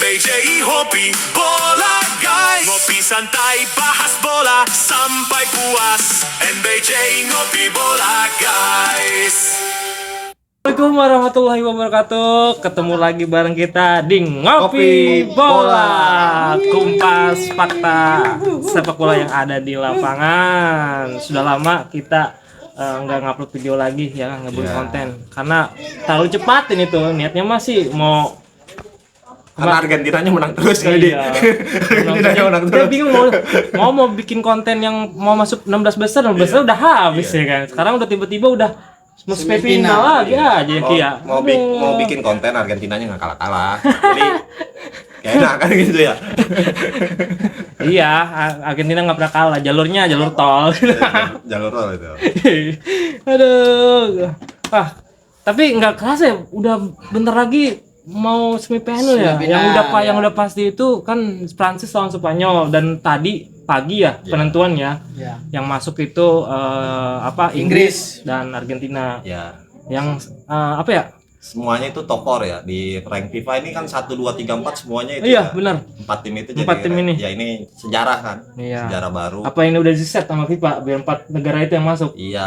MBJ Hobi Bola guys. Ngopi santai bahas bola sampai puas. MBJ Ngopi Bola guys. Assalamualaikum warahmatullahi wabarakatuh. Ketemu lagi bareng kita di Ngopi Bola, kumpas fakta sepak bola yang ada di lapangan. Sudah lama kita nggak ngupload video lagi ya, ngebuat konten karena terlalu cepat ini tuh. Niatnya masih mau karena Argentinanya menang terus kali dia. Argentinanya menang terus. Dia bingung mau bikin konten yang mau masuk 16 besar udah habis ya kan. Sekarang udah tiba-tiba udah semifinal lagi aja ya. Mau bikin konten Argentinanya nggak kalah-kalah. Jadi kayak enak kan gitu ya. Iya, Argentina nggak pernah kalah. Jalurnya jalur tol. Jalur tol itu. Aduh. Tapi nggak kerasa ya. Udah bentar lagi mau semifinal ya. Yang udah pasti itu kan Prancis lawan Spanyol, dan tadi pagi ya penentuannya. Yang masuk itu Inggris dan Argentina. Ya. Yang apa ya? Semuanya itu topor ya di rank FIFA ini kan 1 2 3 4 semuanya itu. Iya, ya. benar. 4 tim itu 4 jadi tim ini. Ya ini sejarah kan. Iya. Sejarah baru. Apa ini udah di-set sama FIFA biar 4 negara itu yang masuk? Iya.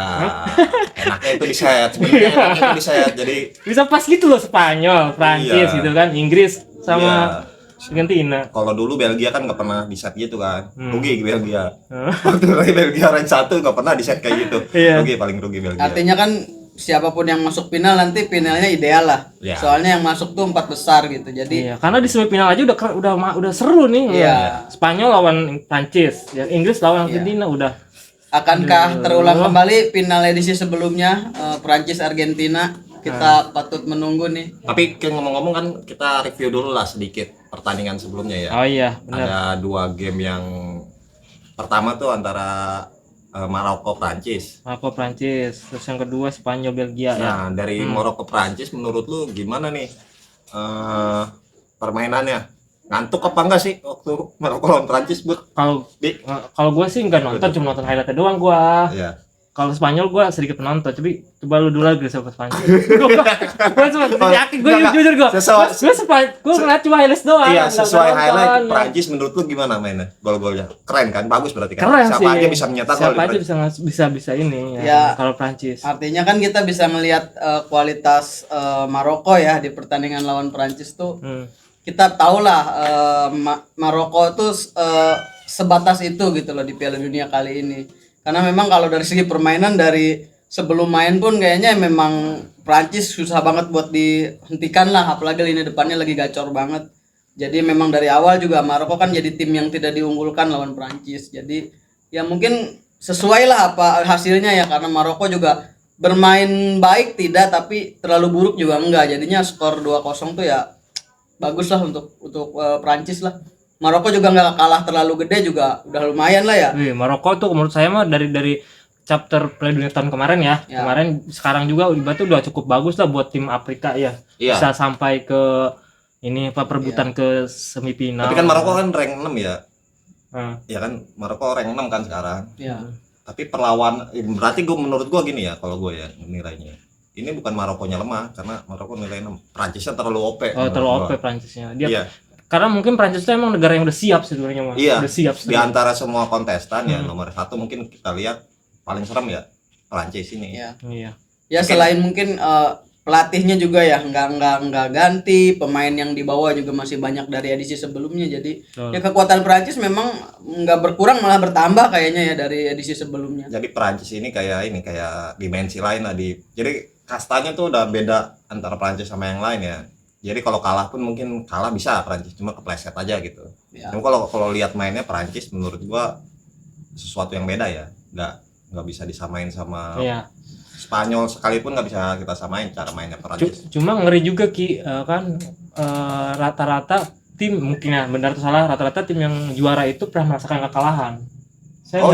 Enaknya itu di-set. Sebenarnya enaknya itu di-set. Jadi bisa pas gitu loh, Spanyol, Prancis gitu kan, Inggris sama Argentina. Kalau dulu Belgia kan nggak pernah di-set gitu kan. Rugi Belgia. Waktu lagi Belgia rank 1 nggak pernah di-set kayak gitu. Rugi, paling rugi Belgia. Artinya kan siapapun yang masuk final nanti finalnya ideal lah. Soalnya yang masuk tuh 4 besar gitu. Jadi karena di semifinal aja udah seru nih. Spanyol lawan Prancis, ya Inggris lawan Argentina udah. Akankah terulang kembali final edisi sebelumnya Prancis Argentina? Kita patut menunggu nih. Tapi ngomong-ngomong kan kita review dulu lah sedikit pertandingan sebelumnya ya. Oh iya, benar. Ada 2 game yang pertama tuh antara Maroko Prancis. Maroko Prancis, terus yang kedua Spanyol Belgia ya. Nah, dari Maroko Prancis menurut lu gimana nih permainannya? Ngantuk apa enggak sih waktu Maroko lawan Prancis, Bu? Kalau gue sih enggak nonton, cuma nonton highlightnya doang gua. Iya. Kalau Spanyol gue sedikit penonton, tapi coba lu dulu lagi sama Spanyol. Gue cuma yakin, gue jujur gue ngeliat cuma highlight doang. Iya, sesuai highlight Prancis menurut lu gimana mainnya? Gol-golnya keren kan, bagus berarti kan. Keren siapa sih. aja bisa menyetak gol. Siapa aja bisa ini ya. Kalau Prancis. Artinya kan kita bisa melihat kualitas Maroko ya di pertandingan lawan Prancis tuh. Kita tahu lah Maroko tuh sebatas itu gitu loh di Piala Dunia kali ini. Karena memang kalau dari segi permainan dari sebelum main pun kayaknya memang Prancis susah banget buat dihentikan lah, apalagi lini depannya lagi gacor banget. Jadi memang dari awal juga Maroko kan jadi tim yang tidak diunggulkan lawan Prancis. Jadi ya mungkin sesuai lah apa hasilnya ya, karena Maroko juga bermain baik tidak, tapi terlalu buruk juga enggak. Jadinya skor 2-0 tuh ya bagus lah untuk Prancis lah. Maroko juga nggak kalah terlalu gede juga udah lumayan lah ya. Maroko tuh menurut saya mah dari chapter Piala Dunia tahun kemarin ya. Kemarin sekarang juga udah cukup bagus lah buat tim Afrika ya. Bisa sampai ke ini perebutan ke semifinal. Tapi kan Maroko kan rank 6 ya. Ya kan Maroko rank 6 kan sekarang. Iya. Tapi berarti menurut gue gini ya, kalau gue ya nilainya. Ini bukan Marokonya lemah, karena Maroko nilai 6. Prancisnya terlalu OP. Oh, terlalu OP Prancisnya. Karena mungkin Prancis itu emang negara yang udah siap sebenarnya mah. Iya. Udah siap. Di antara semua kontestan ya nomor 1 mungkin kita lihat paling serem ya Prancis ini. Iya. Ya selain mungkin pelatihnya juga ya nggak ganti, pemain yang dibawa juga masih banyak dari edisi sebelumnya. Jadi ya kekuatan Prancis memang nggak berkurang malah bertambah kayaknya ya dari edisi sebelumnya. Jadi Prancis ini kayak dimensi lain lah jadi kastanya tuh udah beda antara Prancis sama yang lain ya. Jadi kalau kalah pun mungkin kalah bisa Prancis, cuma kepleset aja gitu. Cuma kalau lihat mainnya Prancis menurut gua sesuatu yang beda ya. Nggak bisa disamain sama Spanyol sekalipun, nggak bisa kita samain cara mainnya Prancis. Cuma ngeri juga rata-rata tim, mungkin ya benar atau salah, rata-rata tim yang juara itu pernah merasakan kekalahan. Saya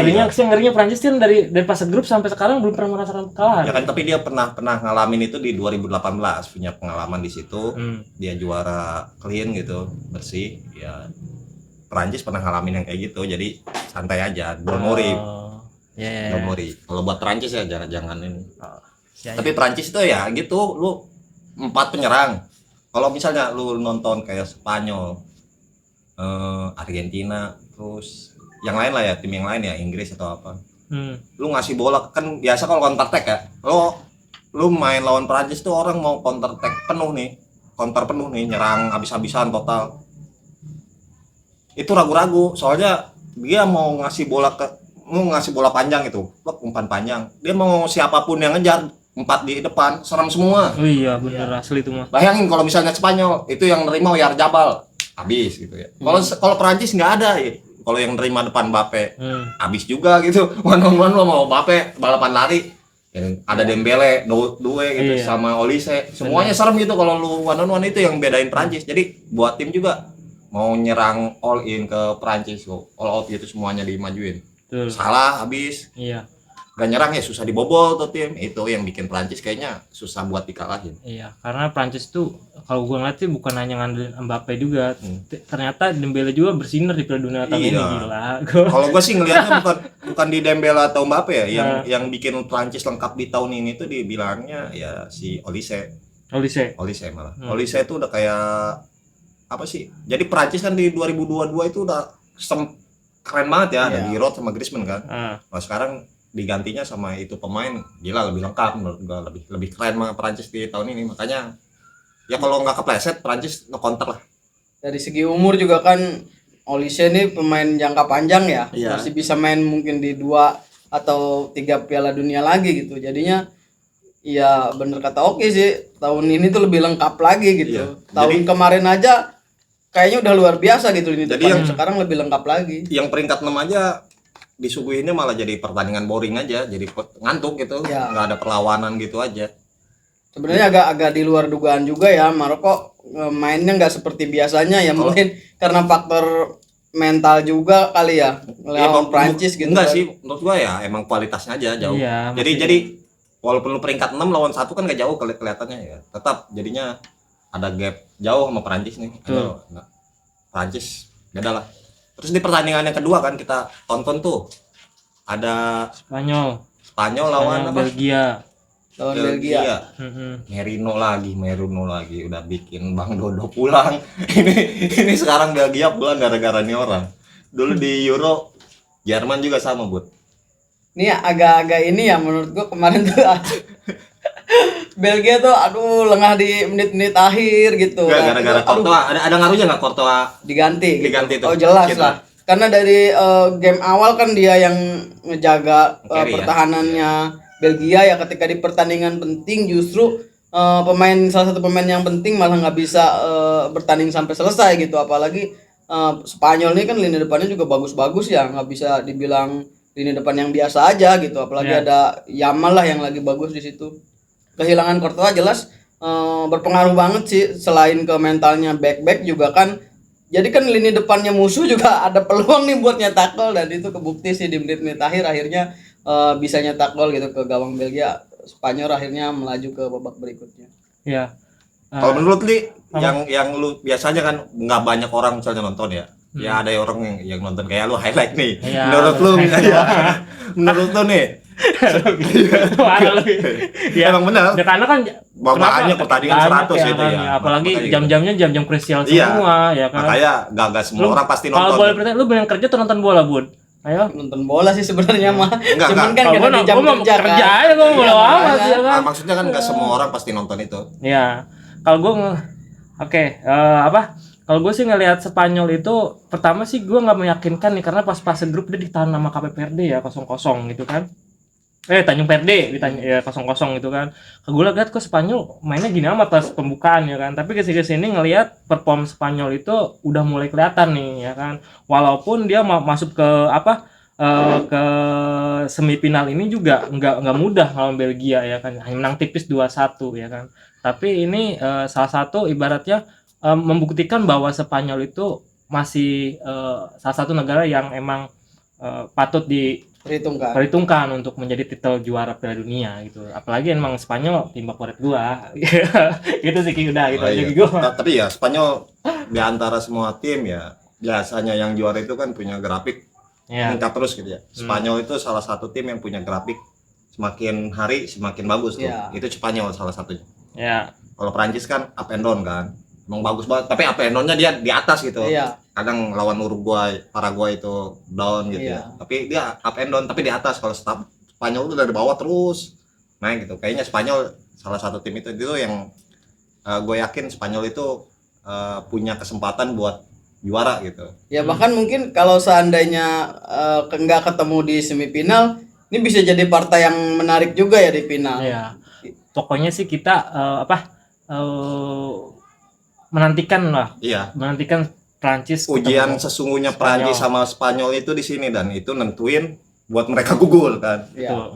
ngerinya Prancis kan dari fase grup sampai sekarang belum pernah merasakan kekalahan. Ya kan, tapi dia pernah ngalamin itu di 2018, punya pengalaman di situ. Dia juara clean gitu, bersih. Ya Prancis pernah ngalamin yang kayak gitu, jadi santai aja. Don't worry. Don't worry. Kalau buat Prancis ya jangan ini. Tapi Prancis itu ya gitu, lu 4 penyerang. Kalau misalnya lu nonton kayak Spanyol, Argentina, terus yang lain lah ya, tim yang lain ya, Inggris atau apa. Lu ngasih bola kan biasa kalau counter attack ya. Lu main lawan Prancis tuh orang mau counter attack penuh nih. Counter penuh nih, nyerang habis-habisan total. Itu ragu-ragu, soalnya dia mau ngasih bola panjang itu, umpan panjang. Dia mau siapapun yang ngejar 4 di depan, serem semua. Oh iya bener asli itu mah. Bayangin kalau misalnya Spanyol itu yang nerima Oyarzabal, habis gitu ya. Kalau Prancis nggak ada ya. Kalau yang nerima depan Mbappe, habis juga gitu. One on one lo mau Mbappe balapan lari. Ada Dembele, Doué gitu sama Olise. Semuanya serem gitu kalau lu one on one, itu yang bedain Prancis. Jadi buat tim juga mau nyerang all in ke Prancis, all out gitu semuanya dimajuin. Salah habis. Iya. Gak nyerang ya susah dibobol tuh tim. Itu yang bikin Prancis kayaknya susah buat dikalahin. Iya, karena Prancis tuh kalau gue ngeliat sih bukan hanya ngandelin Mbappe juga. Ternyata Dembele juga bersinar di Piala Dunia tahun ini, gila. Kalau gue sih ngeliatnya bukan di Dembele atau Mbappe ya, yang bikin Prancis lengkap di tahun ini tuh dibilangnya ya si Olise malah. Olise itu udah kayak apa sih? Jadi Prancis kan di 2022 itu udah keren banget ya, ada Giroud sama Griezmann kan. Nah, sekarang digantinya sama itu pemain gila, lebih lengkap menurut gua, lebih keren mah Prancis di tahun ini. Makanya ya kalau nggak kepleset Prancis nge-counter lah. Dari segi umur juga kan Olise ini pemain jangka panjang ya. Masih bisa main mungkin di 2 atau 3 Piala Dunia lagi gitu. Jadinya ya bener kata Oki sih, tahun ini tuh lebih lengkap lagi gitu. Tahun kemarin aja kayaknya udah luar biasa gitu ini. Jadi yang sekarang lebih lengkap lagi. Yang peringkat 6 aja disuguhinnya malah jadi pertandingan boring aja, jadi ngantuk gitu, nggak ada perlawanan gitu aja. Sebenarnya agak di luar dugaan juga ya, Maroko mainnya nggak seperti biasanya ya, mungkin karena faktor mental juga kali ya, lawan Prancis gitu. Enggak sih, menurut gua ya emang kualitasnya aja jauh. Jadi walaupun lu peringkat 6 lawan 1 kan gak jauh kelihatannya ya, tetap jadinya ada gap jauh sama Prancis nih. Prancis beda lah. Terus di pertandingan yang kedua kan kita tonton tuh ada Spanyol lawan apa? Belgia. Merino lagi udah bikin Bang Dodo pulang. ini sekarang Belgia pulang gara-gara nih orang. Dulu di Euro Jerman juga sama, Bud. Ini agak-agak ini ya menurut gua kemarin tuh Belgia tuh lengah di menit-menit akhir gitu. Gara-gara Courtois, ada ngaruhnya nggak Courtois diganti tuh? Oh jelas lah. Karena dari game awal kan dia yang ngejaga pertahanannya Belgia ya, ketika di pertandingan penting justru salah satu pemain yang penting malah nggak bisa bertanding sampai selesai gitu. Apalagi Spanyol ini kan lini depannya juga bagus-bagus ya, nggak bisa dibilang lini depan yang biasa aja gitu. Apalagi ada Yamal lah yang lagi bagus di situ. Kehilangan Courtois jelas berpengaruh banget sih, selain ke mentalnya back juga kan. Jadi kan lini depannya musuh juga ada peluang nih buat nyetak gol, dan itu kebukti sih di menit-menit akhir akhirnya bisa nyetak gol gitu ke gawang Belgia. Spanyol akhirnya melaju ke babak berikutnya. Iya. Kalau menurut Li, yang lu biasanya kan nggak banyak orang misalnya nonton ya. Ya ada orang yang nonton kayak lu highlight nih. Menurut lu menurut lu nih. Emang benar. Ya karena kan bawaannya pertandingan 100 gitu ya. Apalagi jam-jamnya jam-jam krusial semua ya kan. Makanya gak semua orang pasti nonton. Kalau boleh pertanyaan, lu bener kerja atau nonton bola, Bud? Ayo. Nonton bola sih sebenarnya mah. Cuman kan karena di jam kerja aja gua bola amat ya kan. Maksudnya kan gak semua orang pasti nonton itu. Iya. Kalau gua kalau gue sih ngelihat Spanyol itu pertama sih gue nggak meyakinkan nih, karena pas fase grup dia ditahan sama KPPRD ya 0-0 gitu kan. Tanjung PRD ditanya ya 0-0 gitu kan. Gue lihat kok Spanyol mainnya gini amat pas pembukaan ya kan. Tapi kesini ngelihat perform Spanyol itu udah mulai kelihatan nih ya kan. Walaupun dia masuk ke ke semifinal ini juga nggak mudah lawan Belgia ya kan. Hanya menang tipis 2-1 ya kan. Tapi ini salah satu ibaratnya membuktikan bahwa Spanyol itu masih salah satu negara yang emang patut diperhitungkan untuk menjadi titel juara Piala Dunia gitu. Apalagi emang Spanyol tim favorit gua. Gitu sih udah gitu aja gitu. Tapi ya Spanyol di antara semua tim ya biasanya yang juara itu kan punya grafik meningkat terus gitu ya. Spanyol itu salah satu tim yang punya grafik semakin hari semakin bagus tuh. Itu Spanyol salah satunya. Ya. Kalau Prancis kan up and down kan. emang bagus banget, tapi up and down-nya dia di atas gitu. Iya. Kadang lawan Uruguay, Paraguay itu down gitu Iya. ya. Tapi dia up and down tapi di atas. Kalau Spanyol itu dari bawah terus naik gitu. Kayaknya Spanyol salah satu tim itu yang gue yakin Spanyol itu punya kesempatan buat juara gitu. Ya bahkan mungkin kalau seandainya nggak ketemu di semifinal, ini bisa jadi partai yang menarik juga ya di final. Iya. Pokoknya sih kita menantikan Prancis Ujian ketemu sesungguhnya Spanyol. Prancis sama Spanyol itu di sini, dan itu nentuin buat mereka gugul kan. Iya.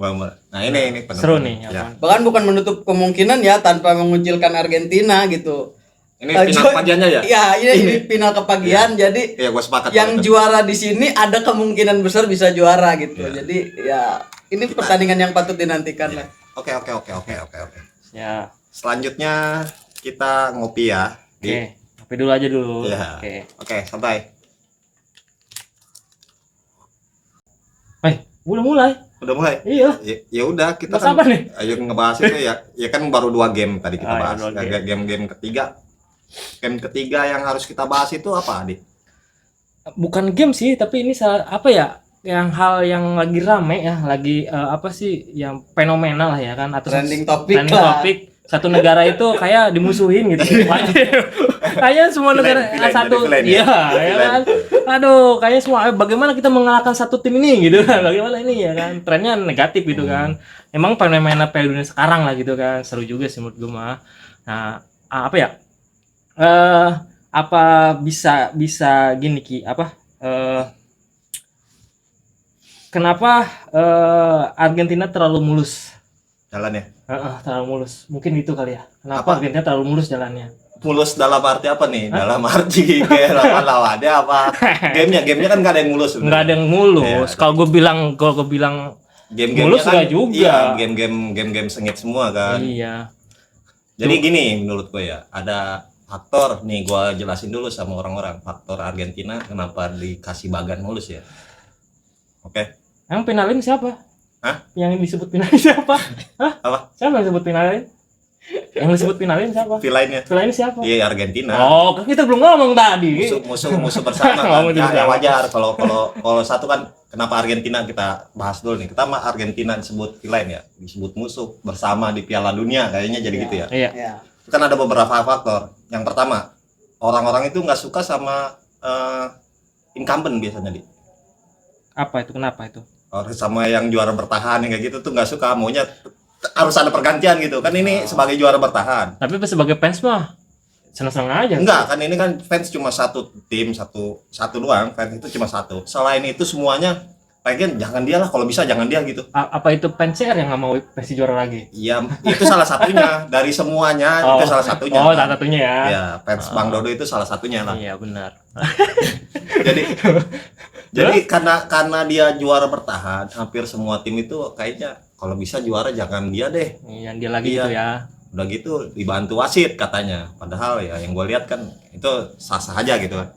Nah ini seru nih ya. Bahkan bukan menutup kemungkinan ya tanpa mengucilkan Argentina gitu. Ini final kepagiannya ya? Iya, ini final kepagian. Jadi Iya, gue sepakat. yang itu. juara di sini ada kemungkinan besar bisa juara gitu. Iya. Jadi ya ini pertandingan yang patut dinantikan lah. Oke. Ya. Selanjutnya kita ngopi ya. Oke. Ngopi dulu aja dulu. Iya. Oke, santai. Udah mulai. Udah mulai. Iya. Ya udah, kita Bahas apa nih? ayo ngebahas itu ya. Ya kan baru 2 game tadi kita Ah, ya, bahas. 2 game. Game ketiga. Game ketiga yang harus kita bahas itu apa, Adi? Bukan game sih, tapi ini apa ya? Yang hal yang lagi rame ya, lagi apa sih yang fenomenal lah ya kan, atau Trending topic trending lah. topik. Satu negara itu kayak dimusuhin gitu. Kayak semua negara Villain, satu jadi villain iya ya? ya kan. Aduh, kayak semua bagaimana kita mengalahkan satu tim ini gitu kan. Bagaimana ini ya kan. Trennya negatif gitu kan. Emang fenomena Piala Dunia sekarang lah gitu kan. Seru juga sih menurut gue mah. Nah, apa ya? Apa bisa gini Ki, apa? Kenapa Argentina terlalu mulus? Jalannya. Terlalu mulus. Mungkin itu kali ya. Kenapa Apa? Argentina terlalu mulus jalannya? Mulus dalam arti apa nih? Dalam arti kayak lawan-lawannya apa? Gamenya kan nggak ada yang mulus. sebenarnya. Nggak ada yang mulus. Iya. Kalau gue bilang Game-gamenya mulus kan nggak juga. Iya, game-game sengit semua kan. iya. Jadi gini menurut gue ya, ada faktor nih, gue jelasin dulu sama orang-orang faktor Argentina kenapa dikasih bagan mulus ya. Oke. Yang finalin siapa? Hah? Yang disebut finalin siapa? Hah? Apa? Siapa yang disebut finalin? Yang disebut finalin siapa? Villainnya? Finalin siapa? Iya, Argentina. Oh, kan kita belum ngomong tadi. Musuh bersama kan. Ngomong Ya, bersama. ya wajar kalau satu kan, kenapa Argentina kita bahas dulu nih. Kita mah Argentina disebut villain ya, disebut musuh bersama di Piala Dunia kayaknya jadi gitu ya. Iya. Ya. Kan ada beberapa faktor. Yang pertama, orang-orang itu nggak suka sama incumbent biasanya di. Apa itu? Kenapa itu? Sama yang juara bertahan yang kayak gitu tuh nggak suka, maunya harus ada pergantian gitu kan, ini sebagai juara bertahan. Tapi sebagai fans mah senang-senang aja. Enggak kan, ini kan fans cuma satu tim, satu doang, fans itu cuma satu. Selain itu semuanya pengen jangan dia lah, kalau bisa jangan dia gitu. Apa itu fans CR yang nggak mau Messi juara lagi? Iya, itu salah satunya dari semuanya. Itu salah satunya Oh, kan. salah satunya ya. Ya, fans Bang Dodo itu salah satunya lah. Iya, benar. Jadi karena dia juara bertahan, hampir semua tim itu kayaknya kalau bisa juara jangan dia deh. Iya, dia lagi Iya. gitu ya. Udah gitu dibantu wasit katanya. Padahal ya yang gue lihat kan itu sah-sah aja gitu kan.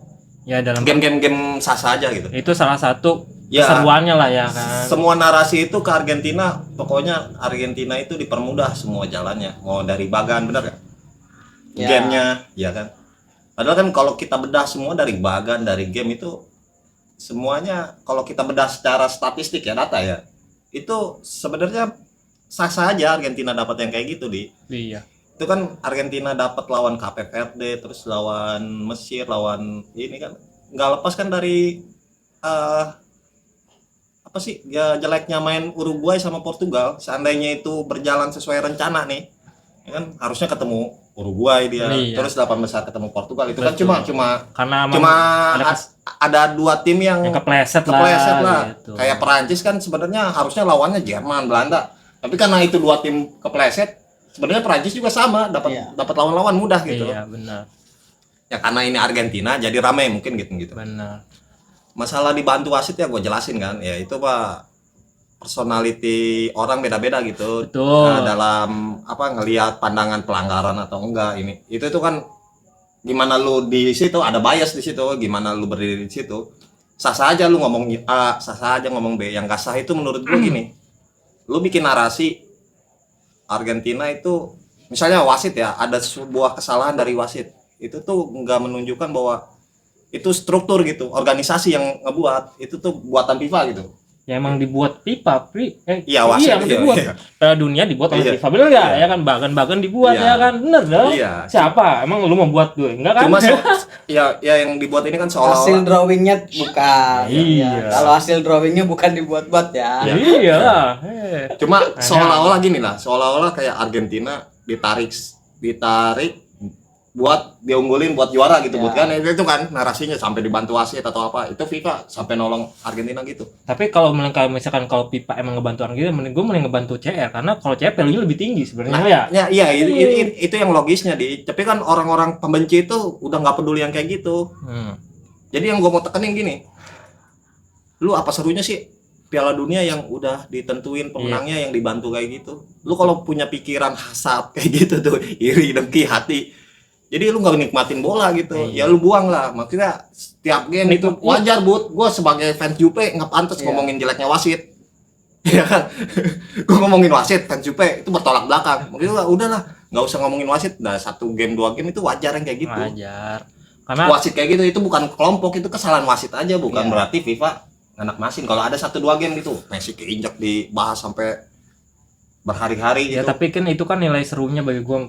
Ya dalam Game sah-sah aja gitu. itu salah satu Ya. keseruannya lah ya kan. Semua narasi itu ke Argentina, pokoknya Argentina itu dipermudah semua jalannya. Mau dari bagan, bener gak? Ya. Gamenya, ya kan. Padahal kan kalau kita bedah semua dari bagan, dari game itu semuanya kalau kita bedah secara statistik ya, data ya, itu sebenarnya sah-sah aja Argentina dapat yang kayak gitu di. Iya. Itu kan Argentina dapat lawan Cape Verde, terus lawan Mesir, lawan ini kan nggak lepas kan dari apa sih ya, jeleknya main Uruguay sama Portugal. Seandainya itu berjalan sesuai rencana nih, ya kan harusnya ketemu Uruguay dia, Iya. terus 8 besar ketemu Portugal. Itu Betul. kan cuma Karena cuma ada 2 tim yang kepleset kepleset lah. gitu. Kayak Perancis kan sebenarnya harusnya lawannya Jerman, Belanda. Tapi karena itu 2 tim kepleset, sebenarnya Perancis juga sama, dapat lawan-lawan mudah gitu. Iya, benar. Ya karena ini Argentina jadi ramai mungkin gitu. Benar. Masalah dibantu wasit ya gue jelasin kan. Ya itu Pak, personality orang beda-beda gitu. Betul. Nah, dalam apa ngelihat pandangan pelanggaran atau enggak ini. Itu kan gimana lu di situ, ada bias di situ, gimana lu berdiri di situ. Sah-sah aja lu ngomong A, sah-sah aja ngomong B. Yang gak sah itu menurut gue gini. Lu bikin narasi Argentina itu misalnya wasit ya, ada sebuah kesalahan dari wasit. itu tuh nggak menunjukkan bahwa itu struktur gitu, organisasi yang ngebuat itu tuh buatan FIFA gitu. Ya emang dibuat FIFA, Iya, wasit, emang dibuat. iya. Piala dunia dibuat oleh Iya. FIFA, bener nggak? Iya. Ya kan, bahkan dibuat Iya. ya kan, bener dong. Iya. Siapa? Emang lu mau buat gue? Enggak kan? Cuma ya yang dibuat ini kan Hasil seolah-olah drawingnya bukan. Iya. Ya, kalau hasil drawingnya bukan dibuat-buat ya. Ya iyalah. cuma seolah-olah gini lah, seolah-olah kayak Argentina ditarik buat diunggulin buat juara gitu, Ya. kan itu kan narasinya sampai dibantu wasit atau apa, itu FIFA sampai nolong Argentina gitu. Tapi kalau misalkan kalau FIFA emang ngebantu orang gitu, gue mending ngebantu CR karena kalau CR value-nya lebih tinggi sebenarnya ya. Iya, itu yang logisnya tapi kan orang-orang pembenci itu udah nggak peduli yang kayak gitu. Jadi yang gue mau tekenin gini, lu apa serunya sih Piala Dunia yang udah ditentuin pemenangnya yang dibantu kayak gitu? Lu kalau punya pikiran hasad kayak gitu tuh, iri, dengki, hati, jadi lu nggak nikmatin bola gitu. Ya lu buang lah. Maksudnya setiap game itu wajar, Bud. Gue sebagai fans Jupe nggak pantas ngomongin jeleknya wasit. Ya kan? Gue ngomongin wasit, fans Jupe itu bertolak belakang. Mungkin udahlah, nggak usah ngomongin wasit. Nah, 1 game 2 game itu wajar yang kayak gitu. Wajar. Karena Wasit kayak gitu itu bukan kelompok, itu kesalahan wasit aja, bukan berarti FIFA nganak masin. Kalau ada 1-2 game gitu, Messi keinjak dibahas sampai berhari-hari ya gitu. tapi kan itu kan nilai serunya bagi gua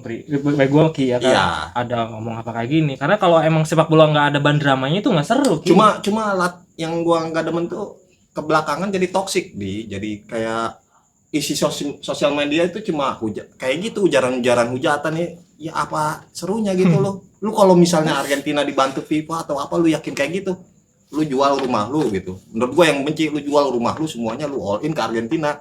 Ki ya kan. Iya. Ada ngomong apa kayak gini. Karena kalau emang sepak bola nggak ada bandramanya itu nggak seru. Ki. Cuma yang gua nggak demen tuh kebelakangan jadi toksik jadi kayak isi sosial media itu cuma kayak gitu, ujaran-ujaran hujatan ya apa serunya gitu loh. Lu kalau misalnya Argentina dibantu FIFA atau apa, lu yakin kayak gitu? Lu jual rumah lu gitu. Menurut gua yang benci, lu jual rumah lu semuanya, lu all in ke Argentina,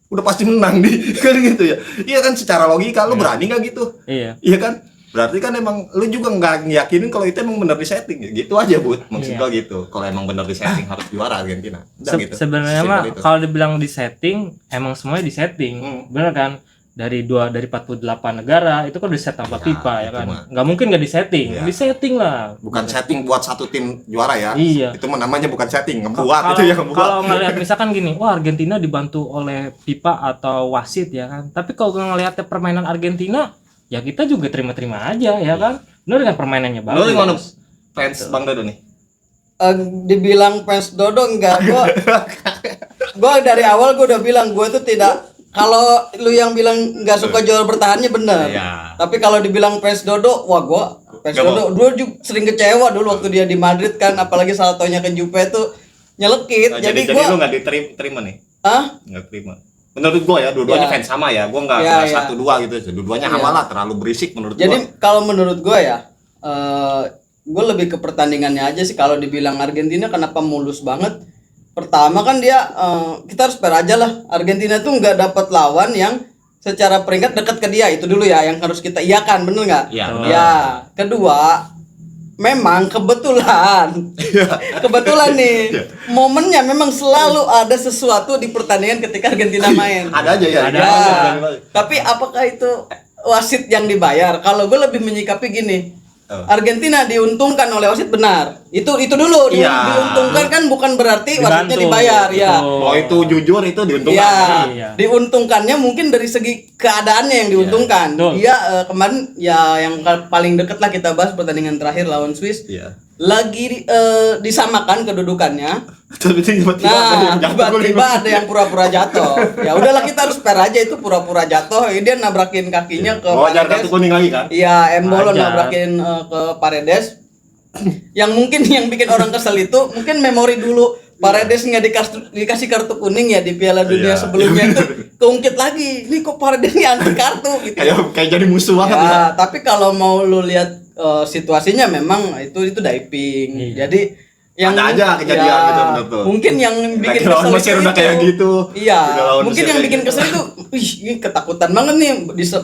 udah pasti menang kan gitu ya. Iya kan, secara logika lu berani nggak gitu? Iya kan? Berarti kan emang lu juga nggak ngiyakinin kalau itu emang bener di setting gitu aja, Bud. Maksud gua gitu. Kalau emang bener di setting harus juara Argentina. Udah gitu. Sebenarnya mah kalau dibilang di setting, emang semuanya di setting. Bener kan? Dari 48 negara itu kan di set sama FIFA ya kan. Nggak mungkin nggak di setting. Di setting lah. Bukan setting buat satu tim juara ya. Iya. Itu namanya bukan setting, ngebuat itu yang ngebuat. Kalau ngelihat misalkan gini, wah Argentina dibantu oleh FIFA atau wasit ya kan. Tapi kalau ngelihat permainan Argentina, ya kita juga terima-terima aja ya kan. Bener kan, permainannya bagus. Lu gimana fans Bang Dodo nih? Dibilang fans Dodo enggak, gua dari awal gua udah bilang gua tuh tidak. Kalau lu yang bilang nggak suka juara bertahannya bener. Iya. Tapi kalau dibilang fans Dodo, wah gua fans Dodo dulu juga sering kecewa dulu waktu dia di Madrid kan, apalagi saltonya ke Juve tuh nyelekit. Nah, jadi lu gua nggak diterima nih? Hah? Nggak terima. Menurut gua ya, dua-duanya Ya. fans sama ya. Gua nggak Ya, ya. 1-2 gitu. Dua-duanya sama lah, terlalu berisik menurut gua. Jadi kalau menurut gua ya, gue lebih ke pertandingannya aja sih. Kalau dibilang Argentina kenapa mulus banget? Pertama kan dia kita harus fair aja lah. Argentina tuh nggak dapat lawan yang secara peringkat dekat ke dia, itu dulu ya yang harus kita iyakan, bener nggak? Iya, benar. Ya, kedua memang kebetulan nih momennya memang selalu ada sesuatu di pertandingan ketika Argentina main. Ada aja ya. Ada. Tapi apakah itu wasit yang dibayar? Kalau gue lebih menyikapi gini, Argentina diuntungkan oleh wasit, benar. Itu dulu Iya. diuntungkan kan bukan berarti wasitnya Dibantu. dibayar ya. Oh, itu jujur itu diuntungkan. Ya, Iya. diuntungkannya mungkin dari segi keadaannya yang diuntungkan. Betul. Dia kemarin ya yang paling deket lah kita bahas pertandingan terakhir lawan Swiss. Iya. Lagi disamakan kedudukannya. Tapi tiba-tiba Nah, jatuh gol. tiba-tiba ada yang pura-pura jatuh. Ya udahlah, kita harus fair aja, itu pura-pura jatuh. Dia nabrakin kakinya ke Oh, jangan kartu Paredes. kuning lagi kan? Iya, Embolo Wajar. nabrakin ke Paredes. Yang mungkin yang bikin orang kesel itu mungkin memori dulu Paredes nggak dikasih kartu kuning ya di Piala Dunia Iya. sebelumnya itu keungkit lagi. Ini kok Paredes nih anti kartu gitu. Kayak jadi musuh banget ya. Ya, tapi kalau mau lu lihat situasinya memang itu diving. Iya. Jadi yang Ada aja kejadian gitu, bener tuh. Mungkin yang bikin Lagi lawan kesel Mesir itu udah kayak gitu. Iya, Udah lawan mungkin Mesir yang kayak bikin gitu. kesel itu, wih, ini ketakutan banget nih,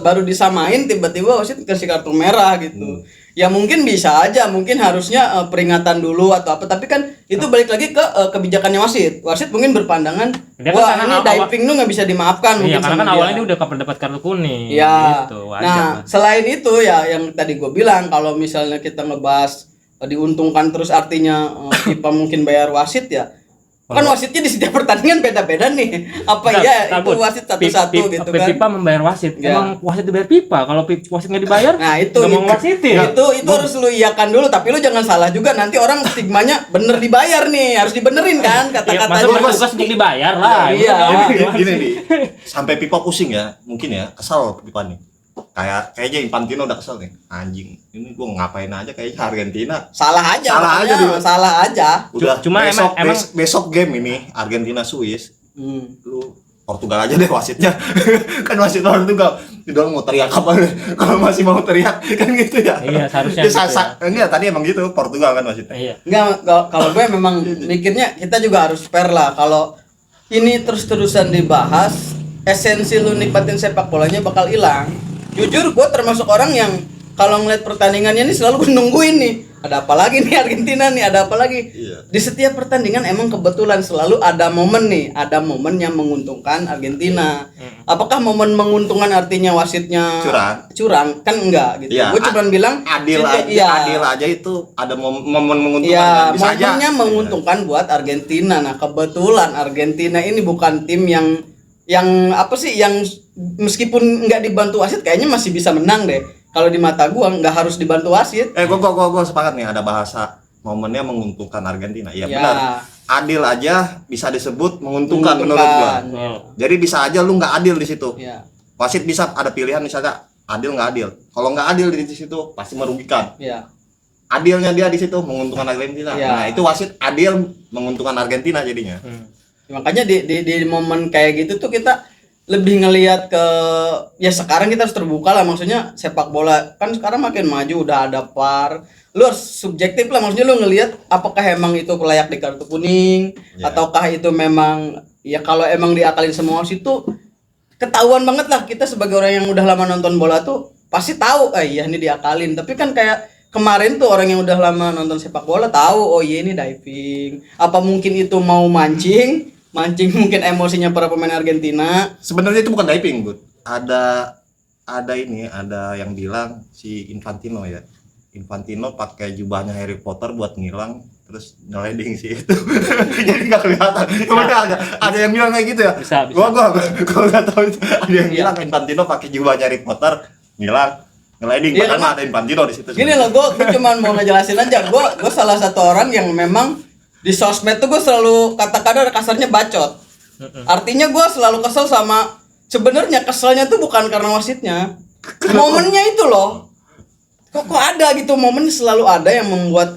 baru disamain tiba-tiba wasit kasih kartu merah gitu. Ya mungkin bisa aja, mungkin harusnya peringatan dulu atau apa, tapi kan itu balik lagi ke kebijakannya wasit. Wasit mungkin berpandangan, Dia kan wah karena ini diving lu nggak bisa dimaafkan. Iya, mungkin karena sama kan dia. awalnya dia udah dapat kartu kuning. Iya. Gitu, wajar Nah, lah. selain itu ya yang tadi gue bilang, kalau misalnya kita ngebahas diuntungkan terus artinya FIFA mungkin bayar wasit ya. Kan wasitnya di setiap pertandingan beda-beda nih. Apa Bentar, ya bentar, itu Bud. wasit satu-satu gitu kan. Pipa membayar wasit. Ya. Emang wasit dibayar Pipa. Kalau wasit nggak dibayar, Nah itu nggak mau wasitin. itu harus lu iyakan dulu, tapi lu jangan salah juga, nanti orang stigmanya bener dibayar nih, harus dibenerin kan Ya, masa kata-katanya. bertugas untuk dibayar lah. Iya. Gini nih, sampai Pipa pusing ya, mungkin ya, kesal Pipa nih. Kayaknya Infantino udah kesel nih. Anjing, ini gua ngapain aja kayaknya Argentina. Salah aja. Salah pokoknya, aja dia. Salah aja. Udah Cuma emang- besok game ini Argentina Swiss. Hmm. Lu Portugal aja deh wasitnya. Kan wasit Portugal. Udah mau teriak apa kalau masih mau teriak kan gitu ya. Iya, seharusnya Ya, gitu ya. enggak, tadi emang gitu Portugal kan wasitnya. Iya. Enggak, kalau gue memang mikirnya kita juga harus fair lah. Kalau ini terus-terusan dibahas, esensi lu nikmatin sepak bolanya bakal hilang. Jujur gue termasuk orang yang kalau ngeliat pertandingannya ini selalu gue nungguin nih. Ada apa lagi nih Argentina nih, ada apa lagi? Iya. Di setiap pertandingan emang kebetulan selalu ada momen nih, ada momen yang menguntungkan Argentina. Apakah momen menguntungkan artinya wasitnya curang? Kan enggak gitu. Iya, Gue cuma bilang adil aja, iya. adil aja itu ada momen menguntungkan Iya, kan? Bisa aja. momennya menguntungkan buat Argentina. Nah, kebetulan Argentina ini bukan tim yang apa sih, yang meskipun nggak dibantu wasit kayaknya masih bisa menang deh. Kalau di mata gua nggak harus dibantu wasit. Gua sepakat nih, ada bahasa momennya menguntungkan Argentina. Iya Ya. benar. Adil aja bisa disebut menguntungkan menurut gua. Jadi bisa aja lu nggak adil di situ. Ya, Wasit bisa ada pilihan misalnya adil nggak adil. Kalau nggak adil di situ pasti merugikan. ya. Adilnya dia di situ menguntungkan Argentina. Ya. Nah, itu wasit adil menguntungkan Argentina jadinya. Makanya di momen kayak gitu tuh kita lebih ngelihat ke, ya sekarang kita harus terbuka lah, maksudnya sepak bola kan sekarang makin maju, udah ada VAR. Lu harus subjektif lah, maksudnya lu ngelihat apakah emang itu layak di kartu kuning, Ya. ataukah itu memang, ya kalau emang diakalin semua wasit tuh ketahuan banget lah. Kita sebagai orang yang udah lama nonton bola tuh pasti tahu, iya ini diakalin. Tapi kan kayak kemarin tuh orang yang udah lama nonton sepak bola tahu, oh iya ini diving. Apa mungkin itu mau mancing mungkin emosinya para pemain Argentina. Sebenarnya itu bukan diving, Bud. Ada yang bilang si Infantino ya. Infantino pakai jubahnya Harry Potter buat ngilang terus nyeleding sih itu. Jadi nggak kelihatan. Cuma ada yang bilang kayak gitu ya. Bisa. Gua nggak tahu itu. Ada yang bilang Infantino pakai jubahnya Harry Potter ngilang ngeleding, Iya, padahal karena mah ada Infantino di situ. Gini loh, gue cuma mau ngejelasin aja. Gue salah satu orang yang memang di sosmed tuh gue selalu kata-kata kasarnya bacot. Artinya gue selalu kesel sama, sebenarnya keselnya tuh bukan karena wasitnya, momennya itu loh. Kok ada gitu, momennya selalu ada yang membuat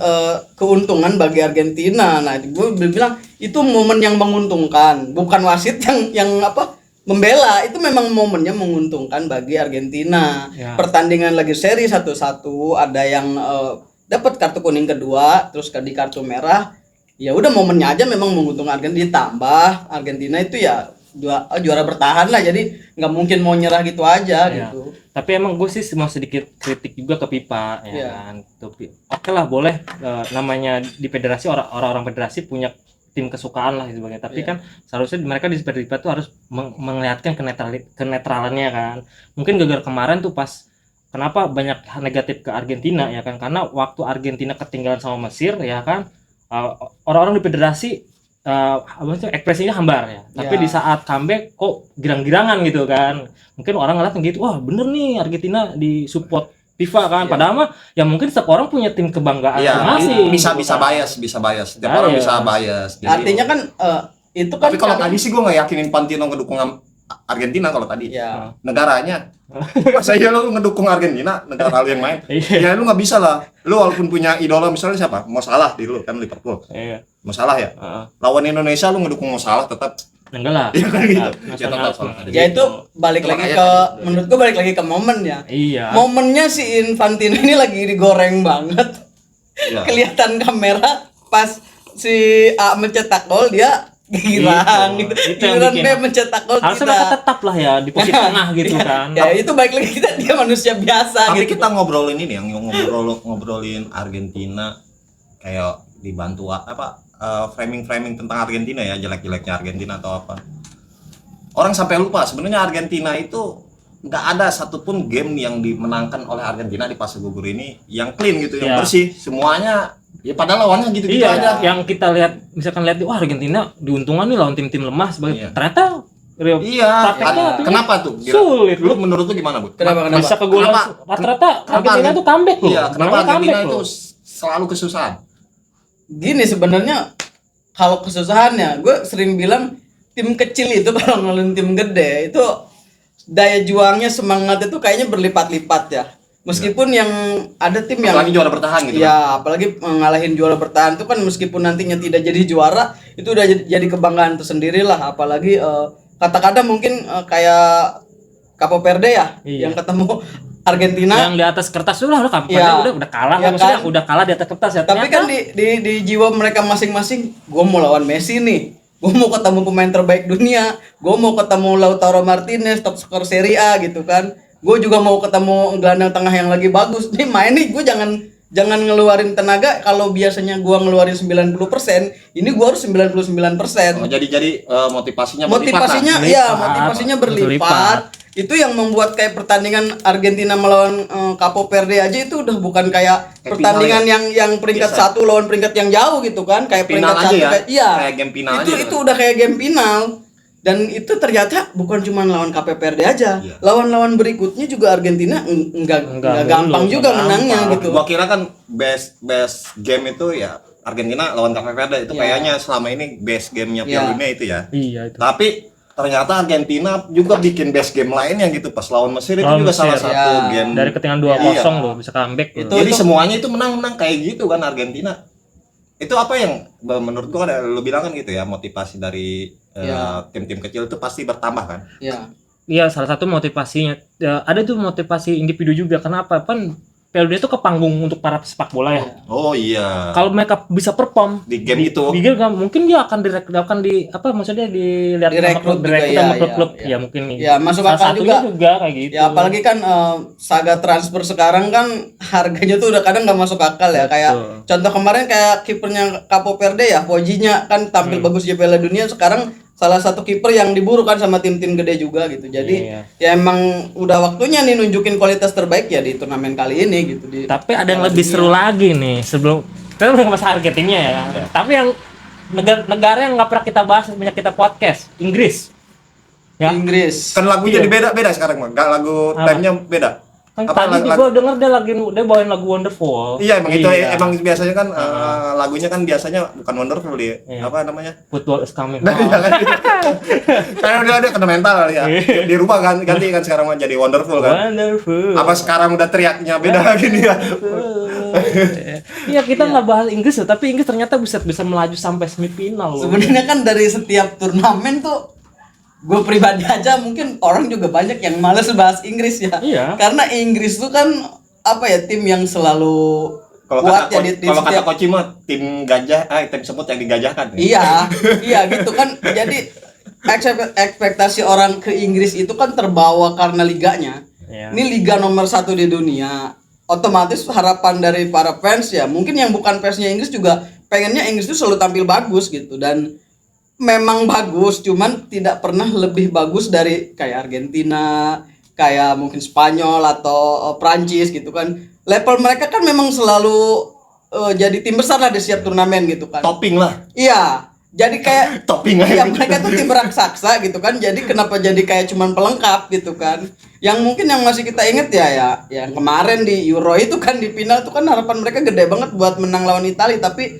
keuntungan bagi Argentina. Nah, gue bilang itu momen yang menguntungkan, bukan wasit yang apa membela. Itu memang momennya menguntungkan bagi Argentina. Ya. Pertandingan lagi seri 1-1, ada yang dapat kartu kuning kedua, terus di kartu merah. Ya udah momennya aja memang menguntungkan Argentina, ditambah Argentina itu ya juara bertahan lah, jadi nggak mungkin mau nyerah gitu aja Ya. gitu. Tapi emang gue sih mau sedikit kritik juga ke Pipa ya Iya. kan. Oke lah boleh, namanya di federasi, orang-orang federasi punya tim kesukaan lah sebagainya. Tapi Iya. kan seharusnya mereka di Pipa tuh harus melihatkan kenetralannya kan. Mungkin gara-gara kemarin tuh pas kenapa banyak negatif ke Argentina ya kan, karena waktu Argentina ketinggalan sama Mesir ya kan, orang-orang di federasi ekspresinya hambar ya. Tapi Ya. di saat comeback kok girang-girangan gitu kan. Mungkin orang ngeliat gitu, wah bener nih Argentina di support FIFA kan. Ya. Padahal mah ya mungkin setiap orang punya tim kebanggaan Iya, masing-masing. bisa gitu kan. bias. Setiap Ah, orang iya. bisa bias. Jadi- Artinya kan itu kan tapi kalau tadi sih gue nggak yakinin Infantino ngedukung Argentina kalau tadi. ya Negaranya. Masa iya lu ngedukung Argentina, negara lu yang main? Iya. Ya lu nggak bisa lah. Lu walaupun punya idola misalnya siapa? Mo Salah dulu kan Liverpool. Iya. Mo Salah ya. Heeh. Lawan Indonesia lu ngedukung Mo Salah tetap. Enggak lah. Iya kan gitu. Nah, Ya tetap salah. ya itu balik Itu lagi makanya ke, kan. menurut gue balik lagi ke momen ya. Iya. Momennya si Infantino ini lagi digoreng banget. Iya. Kelihatan kamera pas si A mencetak gol dia girang Itu gitu. yang Giliran bikin. B mencetak gol Harusnya kita. mereka tetap lah ya di posisi tengah gitu kan. Ya itu baik lagi dia manusia biasa Tapi gitu. kita ngobrolin ini yang ngobrolin Argentina kayak dibantu framing tentang Argentina ya, jelek-jeleknya Argentina atau apa. Orang sampai lupa sebenarnya Argentina itu nggak ada satupun game yang dimenangkan oleh Argentina di fase gugur ini yang clean gitu, yang Iya. bersih. Semuanya Ya padahal lawannya gitu-gitu Iya, aja. yang kita lihat misalkan lihat wah Argentina diuntungkan nih lawan tim-tim lemah sebagai Iya. ternyata real Iya, prakteknya artinya kenapa tuh? sulit. Lu menurut lu gimana, Bu? Kenapa? Bisa ke gol Kenapa? rata-rata Kenapa Argentina tuh comeback loh. Iya, kenapa Menangnya Argentina comeback itu loh. selalu kesusahan? Gini sebenarnya kalau kesusahannya, gue sering bilang tim kecil itu kalau ngelawan tim gede itu daya juangnya semangat itu kayaknya berlipat-lipat ya. Meskipun yang ada tim yang Apalagi juara bertahan gitu. ya apalagi ngalahin juara bertahan itu kan meskipun nantinya tidak jadi juara itu udah jadi kebanggaan tersendiri lah. Apalagi kata-kata mungkin kayak Capo Verde ya Iya. yang ketemu Argentina. Yang di atas kertas dulu lah Iya. udah kalah Iya maksudnya kan? udah kalah di atas kertas ya. Tapi Ternyata kan di jiwa mereka masing-masing, gue mau lawan Messi nih, gue mau ketemu pemain terbaik dunia, gue mau ketemu Lautaro Martinez, top skor Serie A gitu kan, gue juga mau ketemu gelandang tengah yang lagi bagus. Nih main nih, gue jangan ngeluarin tenaga. Kalau biasanya gue ngeluarin 90%, ini gue harus 99%. Oh, jadi motivasinya Motivasinya berlipat lah. iya, motivasinya berlipat. Itu yang membuat kayak pertandingan Argentina melawan Capo Verde aja itu udah bukan kayak Kayak pertandingan final yang peringkat Biasa. satu lawan peringkat yang jauh gitu kan, kayak Final peringkat aja satu ya? kayak iya. Kayak game final itu aja itu kan? udah kayak game final. Dan itu ternyata bukan cuma lawan Capo Verde aja. Iya. Lawan-lawan berikutnya juga Argentina enggak Enggak gampang mulu, juga enggak menangnya gampang. gitu. Gua kira kan best game itu ya Argentina lawan Cape Verde itu Iya. kayaknya selama ini best gamenya Iya. Piala Dunia itu ya. iya itu. Tapi ternyata Argentina juga bikin best game lainnya gitu pas lawan Mesir itu Lawan juga salah Mesir. satu Ya. game. Dari ketinggalan 2-0 Iya. loh bisa comeback loh. Jadi semuanya itu menang-menang kayak gitu kan Argentina. Itu apa yang menurut gua ada lu bilang kan gitu ya, motivasi dari Iya. tim-tim kecil itu pasti bertambah kan. Ya. Iya, salah satu motivasinya. Ya, ada tuh motivasi individu juga. Kenapa? Kan Piala Dunia itu ke panggung untuk para sepak bola ya. Oh iya. Kalau mereka bisa perform Di game itu. di game mungkin dia akan maksudnya dilihat Direkrut juga, direkrut iya, sama iya, klub-klub. iya. Ya mungkin Ya, masuk salah akal satunya juga. kayak gitu. Ya apalagi kan saga transfer sekarang kan harganya tuh udah kadang nggak masuk akal ya. Betul. Kayak contoh kemarin kayak kipernya Capo Verde ya, Pojinya kan tampil bagus di Piala Dunia, sekarang salah satu kiper yang diburu kan sama tim-tim gede juga gitu. Jadi Iya. ya emang udah waktunya nih nunjukin kualitas terbaik ya di turnamen kali ini gitu. Tapi ada yang lebih seru lagi nih sebelum kita udah ngebahas Argentina ya. Tapi yang negara yang nggak pernah kita bahas banyak kita podcast, Inggris. Ya. Inggris. Kan lagunya Iya. beda sekarang mah. Enggak lagu Apa? time-nya beda. Kan Apa, tadi gue denger dia bawain lagu Wonderful. Iya emang itu Iya. emang biasanya kan lagunya kan biasanya bukan Wonderful dia. Iya. Apa namanya? Football is coming. Nah, iya kan gitu. Karena udah kena mental kali ya. Di rumah kan ganti kan sekarang mah jadi Wonderful kan. Wonderful. Apa sekarang udah teriaknya beda lagi nih ya. Iya kita nggak bahas Inggris loh, tapi Inggris ternyata bisa melaju sampai semifinal loh. Sebenarnya kan dari setiap turnamen tuh gue pribadi aja mungkin orang juga banyak yang males bahas Inggris ya. Iya. Karena Inggris tuh kan apa ya, tim yang selalu Kalau kuat kata ya di kalau kata setiap. Koci mah tim gajah, tim semut yang digajahkan. Ya. Iya, iya gitu kan. Jadi ekspektasi orang ke Inggris itu kan terbawa karena liganya. Iya. Ini liga nomor 1 di dunia. Otomatis harapan dari para fans ya, mungkin yang bukan fansnya Inggris juga pengennya Inggris itu selalu tampil bagus gitu. Dan memang bagus, cuman tidak pernah lebih bagus dari kayak Argentina, kayak mungkin Spanyol atau Prancis gitu kan. Level mereka kan memang selalu jadi tim besar lah di setiap turnamen gitu kan. Topping lah. Iya, jadi kayak Topping aja. iya, mereka tuh tim raksasa gitu kan. Jadi kenapa jadi kayak cuman pelengkap gitu kan. Yang mungkin yang masih kita inget ya yang kemarin di Euro itu kan di final tuh kan harapan mereka gede banget buat menang lawan Italia, tapi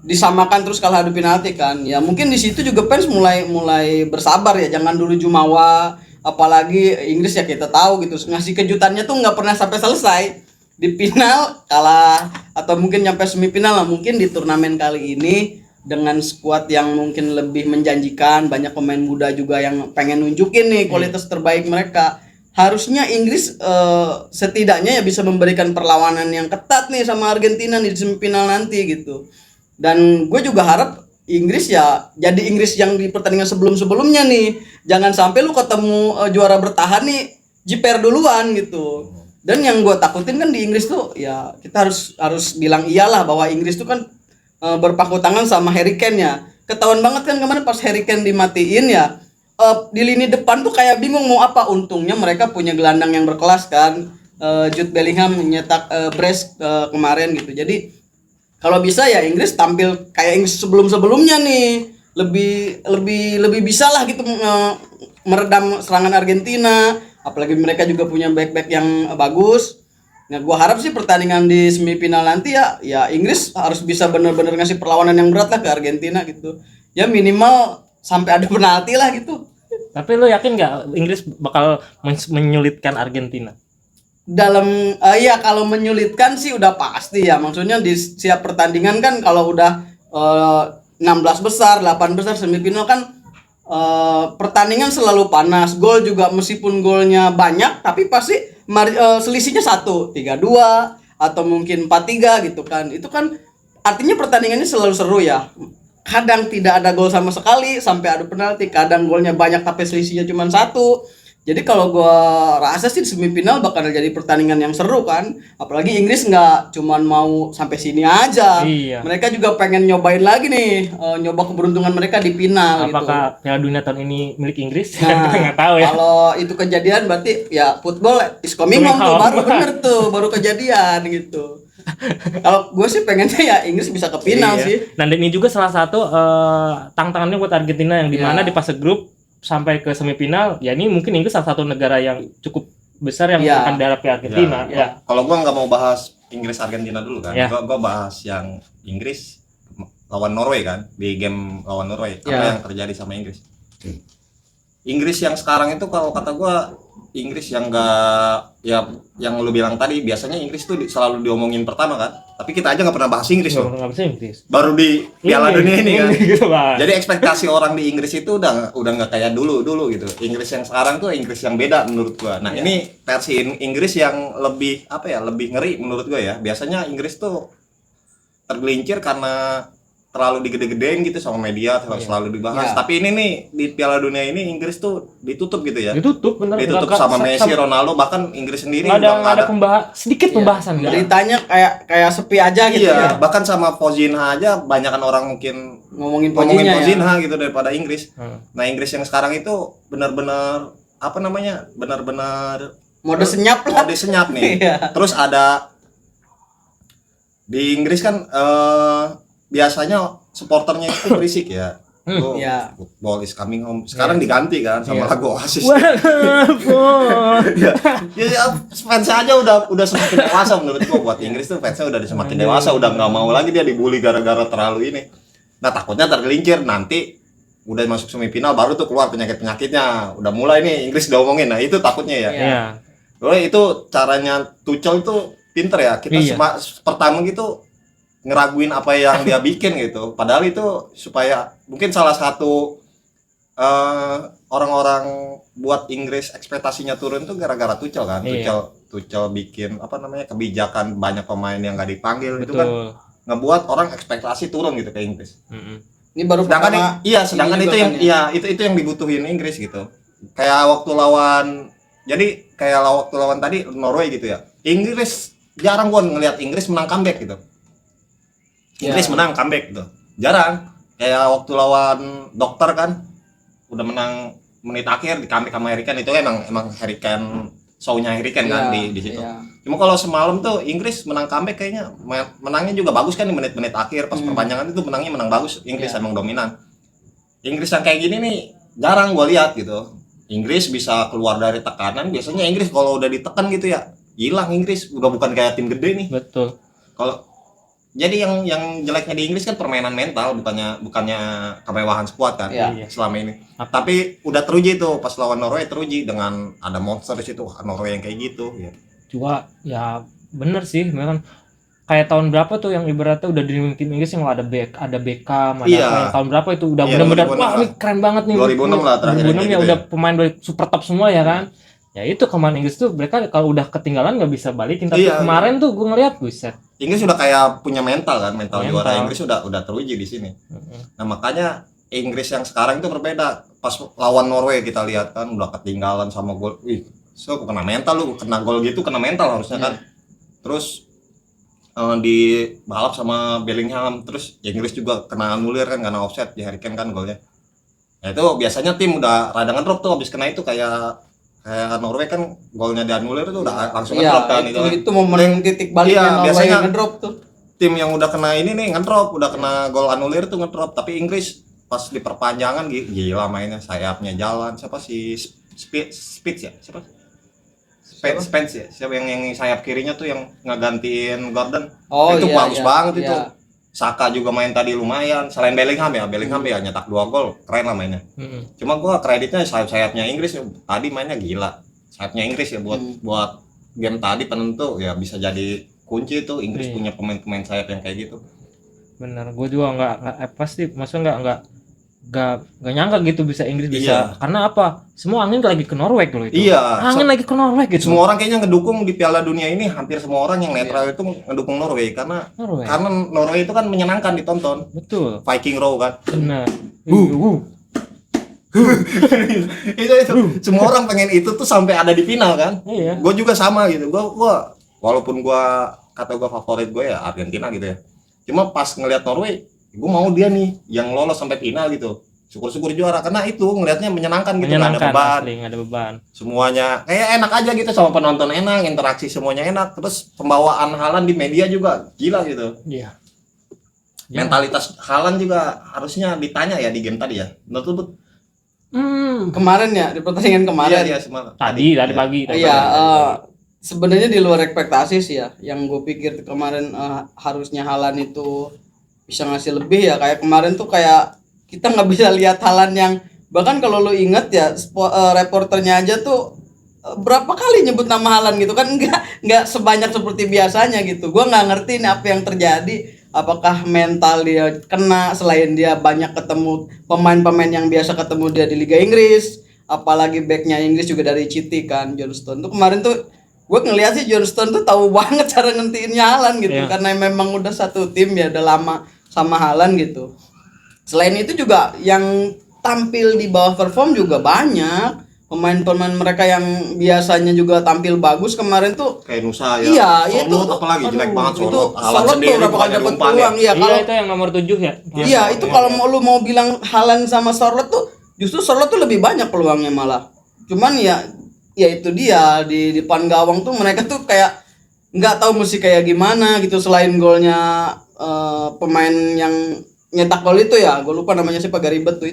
disamakan terus kalah adu penalti kan. Ya mungkin di situ juga fans mulai bersabar ya, jangan dulu jumawa. Apalagi Inggris ya kita tahu gitu, ngasih kejutannya tuh nggak pernah sampai selesai. Di final kalah atau mungkin nyampe semifinal lah. Mungkin di turnamen kali ini dengan skuad yang mungkin lebih menjanjikan, banyak pemain muda juga yang pengen nunjukin nih kualitas terbaik mereka. Harusnya Inggris setidaknya ya bisa memberikan perlawanan yang ketat nih sama Argentina di semifinal nanti gitu. Dan gue juga harap Inggris ya jadi Inggris yang di pertandingan sebelum-sebelumnya nih. Jangan sampai lu ketemu juara bertahan nih jiper duluan gitu. Dan yang gue takutin kan di Inggris tuh ya kita harus bilang iyalah bahwa Inggris tuh kan berpangku tangan sama Harry Kane ya. Ketahuan banget kan kemarin pas Harry Kane dimatiin ya, di lini depan tuh kayak bingung mau apa. Untungnya mereka punya gelandang yang berkelas kan. Jude Bellingham nyetak brace kemarin gitu. Jadi Kalau bisa ya Inggris tampil kayak Inggris sebelum-sebelumnya nih. Lebih bisa lah gitu meredam serangan Argentina. Apalagi mereka juga punya back-back yang bagus. Nah, gua harap sih pertandingan di semifinal nanti ya Inggris harus bisa benar-benar ngasih perlawanan yang berat lah ke Argentina gitu. Ya minimal sampai ada penalti lah gitu. Tapi lu yakin nggak Inggris bakal menyulitkan Argentina? Ya kalau menyulitkan sih udah pasti ya. Maksudnya di siap pertandingan kan kalau udah 16 besar, 8 besar semifinal kan pertandingan selalu panas. Gol juga meskipun golnya banyak tapi pasti selisihnya 1, 3-2 atau mungkin 4-3 gitu kan. Itu kan artinya pertandingannya selalu seru ya. Kadang tidak ada gol sama sekali sampai adu penalti, kadang golnya banyak tapi selisihnya cuma 1. Jadi kalau gua rasa sih semifinal bakal jadi pertandingan yang seru kan. Apalagi Inggris nggak cuman mau sampai sini aja. Iya. Mereka juga pengen nyobain lagi nih, nyoba keberuntungan mereka di final gitu. Apakah Piala Dunia tahun ini milik Inggris? Nah, Kita nggak tahu ya. Kalau itu kejadian berarti ya football is coming home tuh, baru bener tuh, baru kejadian gitu. Kalau gue sih pengennya ya Inggris bisa ke final Iya. sih. Dan ini juga salah satu tantangannya buat Argentina yang dimana di fase grup sampai ke semifinal, ya ini mungkin Inggris salah satu negara yang cukup besar yang akan dihadapi Argentina. Ya. Kalau gua nggak mau bahas Inggris Argentina dulu kan, Ya. gua bahas yang Inggris lawan Norway kan, di game lawan Norway. Apa yang terjadi sama Inggris? Inggris yang sekarang itu kalau kata gua Inggris yang nggak, ya yang lu bilang tadi, biasanya Inggris tuh selalu diomongin pertama kan, tapi kita aja nggak pernah bahas Inggris loh. Nggak bisa Inggris. Baru di Piala Dunia ini kan. Gitu, Bang. Jadi ekspektasi orang di Inggris itu udah nggak kayak dulu gitu. Inggris yang sekarang tuh Inggris yang beda menurut gua. Nah, ini versi Inggris yang lebih lebih ngeri menurut gua ya. Biasanya Inggris tuh tergelincir karena terlalu digede-gedein gitu sama media, selalu dibahas. Tapi ini nih di Piala Dunia ini Inggris tuh ditutup gitu ya. Ditutup bener. Ditutup sama Messi, Ronaldo, bahkan Inggris sendiri nggak udah nggak ada sedikit pembahasan nggak? Beritanya kayak sepi aja gitu iya, ya. bahkan sama Pozinha aja banyakan orang mungkin Ngomongin ngomongin Pozinha Pozinha gitu daripada Inggris. Nah, Inggris yang sekarang itu benar-benar benar-benar Mode senyap lah. mode senyap nih. Iya. Terus ada di Inggris kan biasanya supporternya itu berisik ya. Oh, Iya. football is coming home. Sekarang diganti kan sama lagu Oasis. Ya, fansnya aja udah semakin dewasa menurut gua. Buat Inggris tuh fansnya udah semakin dewasa, udah nggak mau lagi dia dibully gara-gara terlalu ini. Nah, takutnya tergelincir nanti udah masuk semifinal baru tuh keluar penyakit-penyakitnya. Udah mulai nih Inggris udah omongin. Nah, itu takutnya ya. Iya. Itu caranya Tuchel itu pinter ya. Kita pertama gitu ngeraguin apa yang dia bikin gitu. Padahal itu supaya mungkin salah satu orang-orang buat Inggris ekspektasinya turun tuh gara-gara Tuchel kan. Tuchel bikin kebijakan banyak pemain yang nggak dipanggil. Itu kan ngebuat orang ekspektasi turun gitu ke Inggris. Ini baru Sedangkan itu yang itu yang dibutuhin Inggris gitu. Kayak waktu lawan tadi Norway gitu ya. Inggris jarang gua ngelihat Inggris menang comeback gitu. Inggris menang comeback gitu. Jarang. Kayak waktu lawan Dokter kan udah menang menit akhir di comeback sama Harry Kane, itu emang Harry Kane show-nya Harry Kane kan di situ. Cuma kalau semalam tuh Inggris menang comeback kayaknya menangnya juga bagus kan di menit-menit akhir pas perpanjangan itu menang bagus. Inggris emang dominan. Inggris yang kayak gini nih jarang gua lihat gitu. Inggris bisa keluar dari tekanan. Biasanya Inggris kalau udah ditekan gitu ya hilang Inggris, udah bukan kayak tim gede nih. Betul. Jadi yang jeleknya di Inggris kan permainan mental, bukannya kemewahan skuad kan selama ini. Tapi udah teruji tuh pas lawan Norway, teruji dengan ada monster di situ, Norway yang kayak gitu ya. Cuma ya bener sih, memang kayak tahun berapa tuh yang ibaratnya udah di tim Inggris yang ada Beckham, ada tahun berapa itu udah benar-benar wah ini keren banget nih. 2006 lah terakhir. 2006 ya udah pemain dari super top semua ya kan. Ya itu kemarin Inggris tuh mereka kalau udah ketinggalan nggak bisa balikin, tapi kemarin tuh gue ngeliat buset. Inggris udah kayak punya mental kan, mental juara Inggris udah teruji di sini. Nah, makanya Inggris yang sekarang itu berbeda. Pas lawan Norway kita lihat kan udah ketinggalan sama gol. Kena mental lu, kena gol gitu kena mental harusnya kan. Terus di balap sama Bellingham, terus Inggris juga kena anulir kan karena offset di Harry Kane kan golnya. Nah, itu biasanya tim udah rada ngedrop tuh habis kena itu kayak Norway kan golnya dianulir itu udah langsung ngedrop kan itu momen titik baliknya Norway ngedrop tuh. tim yang udah kena ini nih ngedrop, udah kena gol anulir tuh ngedrop. Tapi Inggris pas di perpanjangan gila mainnya, sayapnya jalan. Siapa sih Spitz ya? Siapa? Spence ya? Siapa yang sayap kirinya tuh yang ngegantiin Gordon? Oh, itu iya, bagus iya, banget itu. iya. Saka juga main tadi lumayan. Selain Bellingham ya nyetak 2 gol, keren lah mainnya. Cuma gua kreditnya sayap-sayapnya Inggris tadi mainnya gila. Sayapnya Inggris ya buat game tadi penentu ya, bisa jadi kunci itu Inggris punya pemain-pemain sayap yang kayak gitu. Bener, gue juga nggak pasti, maksudnya nggak nyangka gitu bisa Inggris bisa. Karena apa? Semua angin lagi ke Norway dulu itu. Iya. Angin lagi ke Norway gitu. Semua orang kayaknya ngedukung di Piala Dunia ini, hampir semua orang yang netral itu ngedukung Norway karena Norway itu kan menyenangkan ditonton. Betul. Viking Row kan. Benar. itu semua orang pengen itu tuh sampai ada di final kan. Iya. Gue juga sama gitu. Gua walaupun kata gue favorit gue ya Argentina gitu ya. Cuma pas ngelihat Norway, gue mau dia nih yang lolos sampai final gitu. Syukur-syukur juara karena itu ngelihatnya menyenangkan gitu, nggak ada beban. Nggak ada beban. Semuanya kayak enak aja gitu, sama penonton enak, interaksi semuanya enak. Terus pembawaan Haaland di media juga gila gitu. Iya. Mentalitas Haaland juga harusnya ditanya ya di game tadi ya. Menurut lu? Kemarin ya, di pertandingan kemarin. Iya, tadi pagi. Iya, sebenarnya di luar ekspektasi sih ya. Yang gue pikir kemarin harusnya Haaland itu bisa ngasih lebih ya. Kayak kemarin tuh kayak kita nggak bisa lihat Haaland yang, bahkan kalau lu inget ya, reporternya aja tuh berapa kali nyebut nama Haaland gitu kan, nggak sebanyak seperti biasanya gitu. Gue nggak ngerti nih apa yang terjadi. Apakah mental dia kena, selain dia banyak ketemu pemain-pemain yang biasa ketemu dia di Liga Inggris, apalagi backnya Inggris juga dari City kan, John Stones tuh kemarin tuh gue ngeliat sih John Stones tuh tahu banget cara ngentiinnya Haaland gitu, karena memang udah satu tim ya, udah lama sama Haaland gitu. Selain itu juga yang tampil di bawah perform juga banyak. Pemain-pemain mereka yang biasanya juga tampil bagus kemarin tuh kayak Nusa ya. Iya, itu apalagi jelek banget itu Haaland tuh sendiri berapa kali dapat peluang. Iya, kalau itu yang nomor 7 ya. Iya, itu kalau lu mau bilang Haaland sama Sorloth tuh justru Sorloth tuh lebih banyak peluangnya malah. Cuman ya itu dia di depan gawang tuh mereka tuh kayak nggak tahu mesti kayak gimana gitu, selain golnya pemain yang nyetak gol itu ya, gue lupa namanya siapa, Garibet tuh,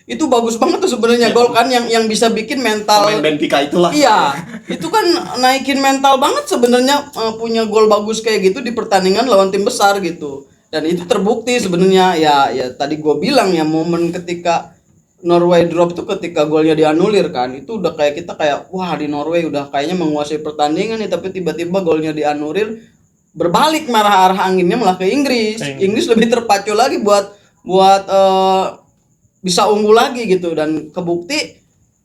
itu bagus banget tuh sebenarnya gol kan yang bisa bikin mental pemain Benfica itulah. Iya, itu kan naikin mental banget sebenarnya, punya gol bagus kayak gitu di pertandingan lawan tim besar gitu. Dan itu terbukti sebenarnya ya tadi gue bilang ya, momen ketika Norway drop itu ketika golnya dianulir kan, itu udah kayak kita kayak wah, di Norway udah kayaknya menguasai pertandingan nih, tapi tiba-tiba golnya dianulir, berbalik marah arah anginnya malah ke Inggris. Inggris lebih terpacu lagi buat bisa unggul lagi gitu, dan kebukti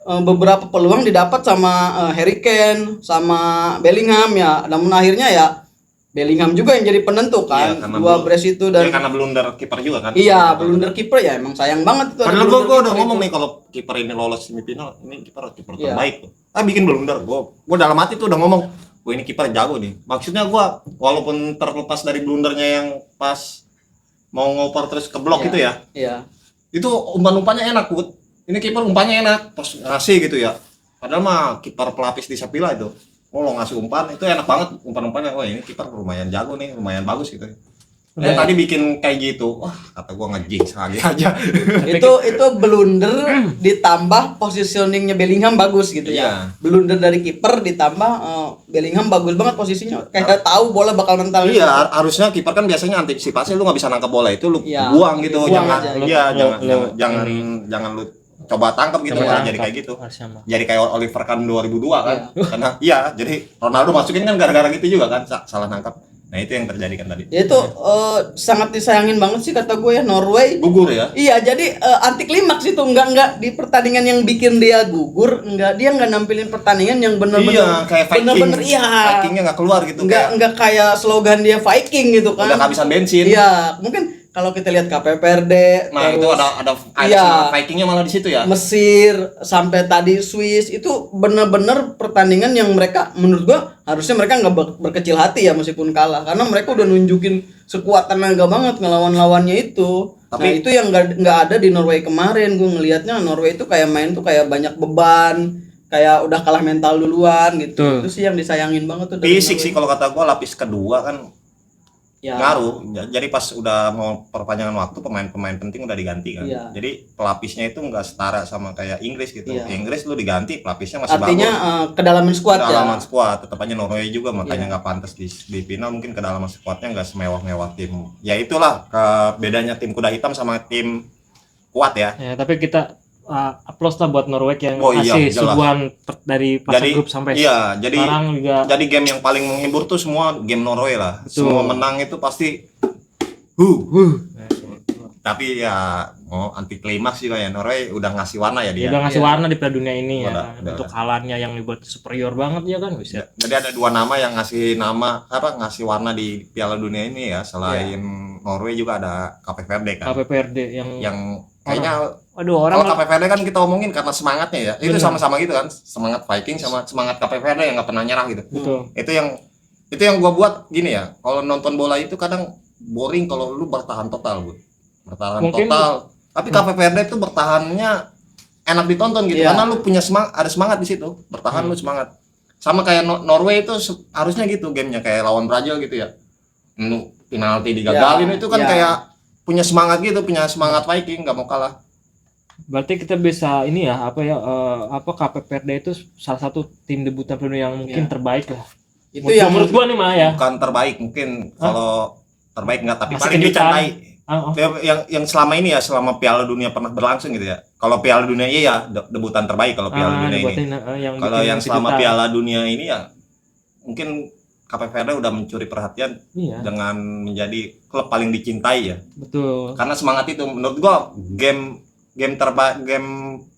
beberapa peluang didapat sama Harry Kane sama Bellingham ya, namun akhirnya ya Bellingham juga yang jadi penentu kan, dua brace itu, dan karena blunder kiper juga kan. Iya, blunder kiper ya, emang sayang banget itu. Padahal gue udah ngomong nih kalau kiper ini lolos semifinal, ini kiper terbaik tuh. Bikin blunder, gue dalam hati tuh udah ngomong, gue ini kiper jago nih. Maksudnya gue walaupun terlepas dari blundernya yang pas mau ngoper terus ke blok gitu ya. Iya. Itu umpan-umpannya enak, Bud. Ini kiper umpannya enak, terus ngasih gitu ya. Padahal mah kiper pelapis di Sevilla itu. Lo ngasih umpan itu enak banget, umpan-umpannya. Wah, ini kiper lumayan jago nih, lumayan bagus gitu. Tadi bikin kayak gitu, wah kata gua nge-jinx lagi aja. itu blunder ditambah positioningnya Bellingham bagus gitu ya. Blunder dari kiper ditambah Bellingham bagus banget posisinya, kayak tahu bola bakal mental. Iya, harusnya kiper kan biasanya antisipasi, lu nggak bisa nangkap bola itu lu buang gitu, jangan lu coba tangkap gitu, jadi kayak gitu. Jadi kayak Oliver Kahn 2002 kan. Karena jadi Ronaldo masukin kan gara-gara gitu juga kan, salah nangkap. Nah itu yang terjadi kan tadi. Ya itu sangat disayangin banget sih kata gue ya, Norway gugur ya. Iya, jadi anti klimaks itu enggak di pertandingan yang bikin dia gugur, dia nggak nampilin pertandingan yang benar-benar kayak Vikingnya nggak keluar gitu. Enggak kayak slogan dia Viking gitu kan. Udah kehabisan bensin. Iya, mungkin kalau kita lihat KPPRD, nah itu ada Vikingnya malah di situ ya. Mesir sampai tadi Swiss itu benar-benar pertandingan yang mereka, menurut gua harusnya mereka nggak berkecil hati ya meskipun kalah, karena mereka udah nunjukin sekuat tenaga banget ngelawan lawannya itu. Tapi nah, itu yang nggak ada di Norway kemarin. Gue ngelihatnya Norway itu kayak main tuh kayak banyak beban, kayak udah kalah mental duluan gitu. Itu sih yang disayangin banget tuh. Fisik sih kalau kata gua lapis kedua kan Ya. ngaruh. Jadi pas udah mau perpanjangan waktu pemain-pemain penting udah diganti kan. Iya. Jadi pelapisnya itu nggak setara sama kayak Inggris gitu. Iya. Inggris lu diganti pelapisnya masih Artinya bagus. kedalaman skuad ya. Kedalaman skuad tetap aja Norway juga makanya Iya. nggak pantas di final, mungkin kedalaman skuadnya nggak semewah-mewah tim. Ya itulah bedanya tim kuda hitam sama tim kuat ya. Ya, tapi kita applause lah buat Norway yang Oh iya, kasih jelas. suguhan dari fase Jadi grup sampai iya, jadi sekarang juga. jadi game yang paling menghibur tuh semua game Norway lah. Betul. Semua menang itu pasti tapi ya anti klimaks juga ya, Norway udah ngasih warna ya Dia dia. udah ngasih Iya. warna di Piala Dunia ini ya. Udah, Untuk udah. kalannya yang dibuat superior banget ya kan, bisa. Jadi ada dua nama yang ngasih warna di Piala Dunia ini ya, selain Norway juga ada Cape Verde kan. Cape Verde yang Kayaknya aduh orang kalau Cape Verde kan kita omongin karena semangatnya ya. Itu Bener. sama-sama gitu kan, semangat Viking sama semangat Cape Verde yang nggak pernah nyerah gitu. betul. Itu yang gua buat gini ya. Kalau nonton bola itu kadang boring kalau lu bertahan total, Bu. Bertahan Mungkin- total. Tapi Cape Verde itu bertahannya enak ditonton gitu Iya. karena lu punya ada semangat di situ. Bertahan lu semangat. Sama kayak Norway itu harusnya gitu gamenya kayak lawan Brazil gitu ya. Lu penalti digagalin Ya, itu kan ya. kayak punya semangat gitu, punya semangat Viking nggak mau kalah. Berarti kita bisa ini ya Cape Verde itu salah satu tim debutan Piala Dunia yang mungkin Iya. terbaik lah. Itu yang menurut gua nih mah ya. Bukan terbaik mungkin kalau terbaik nggak, tapi Masih paling kejutan. dicintai. Oh. Yang selama ini ya, selama Piala Dunia pernah berlangsung gitu ya. Kalau Piala Dunia iya ya debutan terbaik kalau Piala Dunia ini. dibuatin, yang Kalau bikin yang selama kejutan. Piala Dunia ini ya mungkin Cape Verde udah mencuri perhatian Iya, dengan menjadi klub paling dicintai ya. betul. Karena semangat itu menurut gua game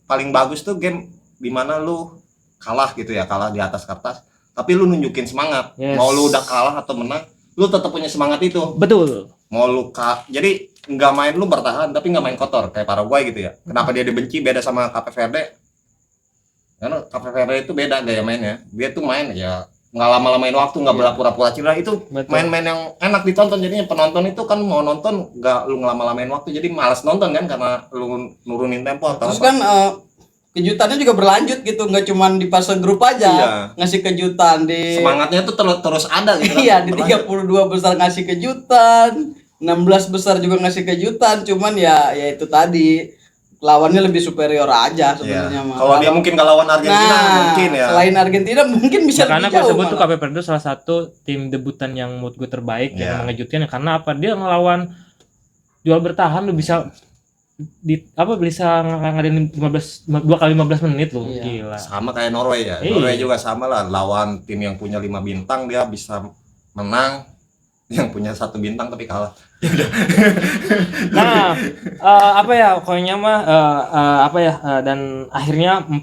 paling bagus tuh game dimana lu kalah gitu ya, kalah di atas kertas, tapi lu nunjukin semangat. Yes. Mau lu udah kalah atau menang, lu tetap punya semangat itu. Betul. Mau lu jadi nggak main lu bertahan tapi nggak main kotor kayak Paraguay gitu ya. Kenapa dia dibenci beda sama Cape Verde? Karena Cape Verde itu beda gaya mainnya. Dia tuh main ya nggak lama-lamain waktu, nggak berpura-pura cedera. Itu Betul. main-main yang enak ditonton. Jadinya penonton itu kan mau nonton nggak lu ngelama-lamain waktu, jadi malas nonton kan karena lu nurunin tempo atau terus apa. kan kejutannya juga berlanjut gitu, nggak cuma di fase grup aja Iya. ngasih kejutan di Semangatnya tuh terus ada gitu kan. iya di Berlanjut. 32 besar ngasih kejutan, 16 besar juga ngasih kejutan, cuman ya itu tadi lawannya lebih superior aja Iya. sebenarnya mah. Kalau dia mungkin nggak lawan Argentina mungkin ya. Selain Argentina mungkin bisa Karena lebih gue jauh sebut tuh malah. Cape Verde salah satu tim debutan yang menurut gue terbaik Iya. yang mengejutkan karena apa, dia ngelawan jual bertahan lu bisa bisa ngadain 2 kali 15 menit loh. Iya. Gila. Sama kayak Norway ya. Iya. Norway juga sama lah, lawan tim yang punya 5 bintang dia bisa menang, yang punya 1 bintang tapi kalah. Nah, pokoknya mah dan akhirnya 4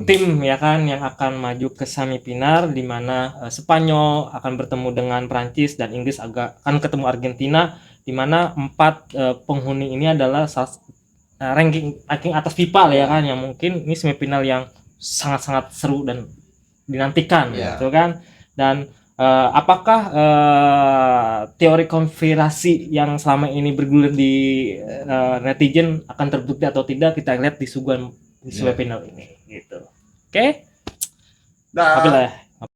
tim ya kan yang akan maju ke semifinal, di mana Spanyol akan bertemu dengan Prancis dan Inggris akan ketemu Argentina, di mana 4 penghuni ini adalah ranking atas FIFA lah ya kan, yang mungkin ini semifinal yang sangat-sangat seru dan dinantikan Iya. gitu kan. Dan apakah teori konspirasi yang selama ini bergulir di netizen akan terbukti atau tidak, kita lihat di suguhan di semifinal ini gitu. Oke? Dah. Oke lah.